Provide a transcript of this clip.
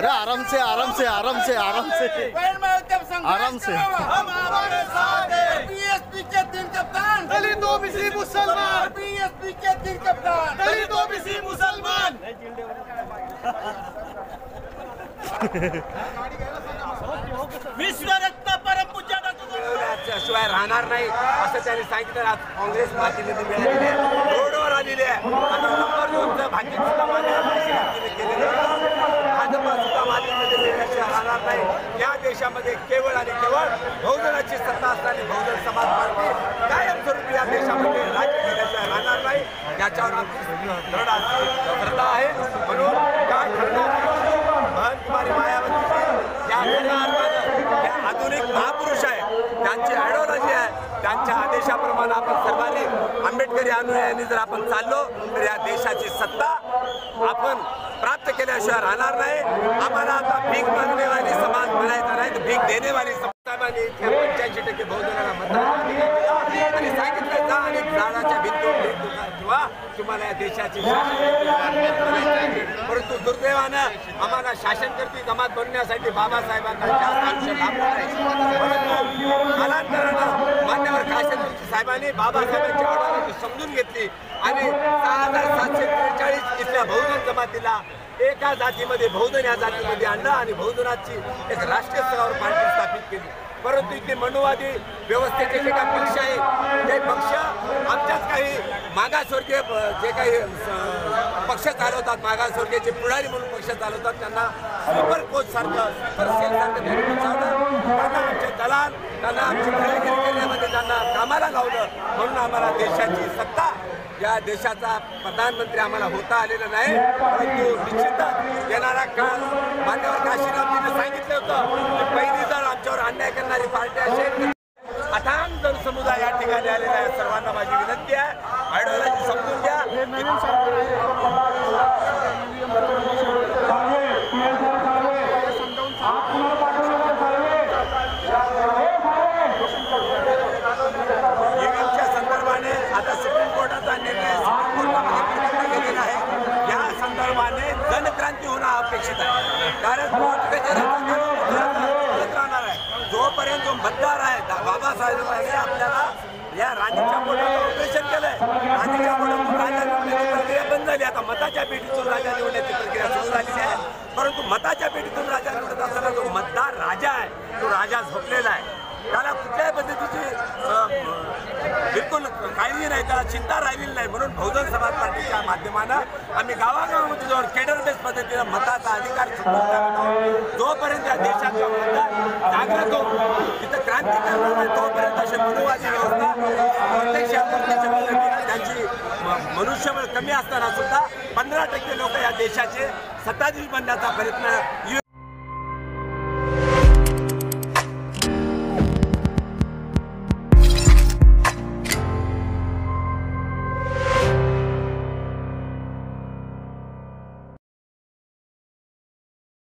अरे आराम से आराम से आराम से आराम से आराम से। हम आपके साथ हैं। बीएसपी के तीन कप्तान दलित ओबीसी मुसलमान। बीएसपी के तीन कप्तान दलित ओबीसी मुसलमान। विश्वरत्न परमपूज्य शिवाय राहणार नाही असं त्यांनी सांगितलं। आज काँग्रेस पार्टीने मिळालेली आहे, रोडवर आलेली आहे। आता नंबर 2चं भाजप सुद्धा मान्यता केलेलं आहे, भाजपा सुद्धा मान्यता दिल्याशिवाय राहणार नाही। या देशामध्ये केवळ आणि केवळ बहुजनाची सत्ता असणारी बहुजन समाज पार्टी कायमस्वरूपी या देशामध्ये राज्य केल्याशिवाय राहणार नाही, याच्यावर आमची दृढ श्रद्धा आहे। म्हणून काय ठरणार कुमारी मायावती या आधुनिक महापुरुष आहे, त्यांची आयडिओलॉजी आहे, त्यांच्या आदेशाप्रमाणे आपण सर्वांनी आंबेडकरी अनुयायांनी जर आपण चाललो तर या देशाची सत्ता आपण प्राप्त केल्याशिवाय राहणार नाही। आम्हाला आता भीक मागणेवाली समाज म्हणायचा नाही, तर भीक देणेवाली समाजाने 85% बहुजनाला मतदान आणि सांगितलं जा आणि झाडाच्या भिंतीवर किंवा तुम्हाला या देशाची परंतु दुर्दैवानं आम्हाला शासनकर्ती जमात बनण्यासाठी बाबासाहेबांना जास्त आयुष्य लाभलं नाही। परंतु कालांतरानं मान्यवर शासनकर्ती साहेबांनी बाबासाहेबांची आयडिओलॉजी समजून घेतली आणि 6743 इथल्या बहुजन जमातीला एका जातीमध्ये बहुजन या जातीमध्ये आणलं आणि बहुजनाची एक राष्ट्रीय स्तरावर पार्टी स्थापित केली। परंतु इथे मनुवादी व्यवस्थेचे जे काही पक्ष आहेत ते पक्ष आमच्याच काही मागासवर्गीय जे काही पक्ष चालवतात, मागासवर्गीयचे पुढारी म्हणून पक्ष चालवतात, त्यांना सुपर कोच सारखं सुपर सेल सारखं त्यांना आमचे दलाल त्यांना आमची खरेदी करण्यामध्ये त्यांना कामाला लावलं। म्हणून आम्हाला देशाची सत्ता या देशाचा प्रधानमंत्री आम्हाला होता आलेला नाही। परंतु निश्चितच येणारा काळ मान्यवर काशीरामजीने सांगितलं होतं की पहिली जर आमच्यावर अन्याय करणारी पार्टी असेल अथांग जनसमुदाय या ठिकाणी आलेला आहे। सर्वांना माझी विनंती आहे, आयडिओलॉजी समजून घ्या। ईव्हीएमच्या संदर्भाने आता सुप्रीम कोर्टाचा निर्णय सुप्रीम कोर्टामध्ये गेलेला आहे। या संदर्भाने जनक्रांती होणं अपेक्षित आहे, कारण कोर्ट राहणार आहे जोपर्यंत जो मतदार आहे बाबासाहेबांनी आपल्याला या राणीच्या पोटाचं ऑपरेशन केलंय। राणीच्या पोटातून राजा निवडण्याची प्रक्रिया बंद झाली, आता मताच्या पेटीतून राजा निवडण्याची प्रक्रिया सुरू झालेली आहे। परंतु मताच्या पेटीतून राजा निवडत असताना जो मतदार राजा आहे तो राजा झोपलेला आहे, त्याला कुठल्याही पद्धतीची बिलकुल काळजी नाही, त्याला चिंता राहिलेली नाही। म्हणून बहुजन समाज पार्टीच्या माध्यमानं आम्ही गावागावामध्ये जाऊन केडर बेस पद्धतीनं मताचा अधिकार जोपर्यंत या देशाचा मतदार जागृत होऊन तिथं क्रांती करणार नाही तोपर्यंत अशी मनुवादी व्यवस्था प्रत्येक त्यांची मनुष्यबळ कमी असताना सुद्धा 15% लोक या देशाचे सत्ताधीश बनण्याचा प्रयत्न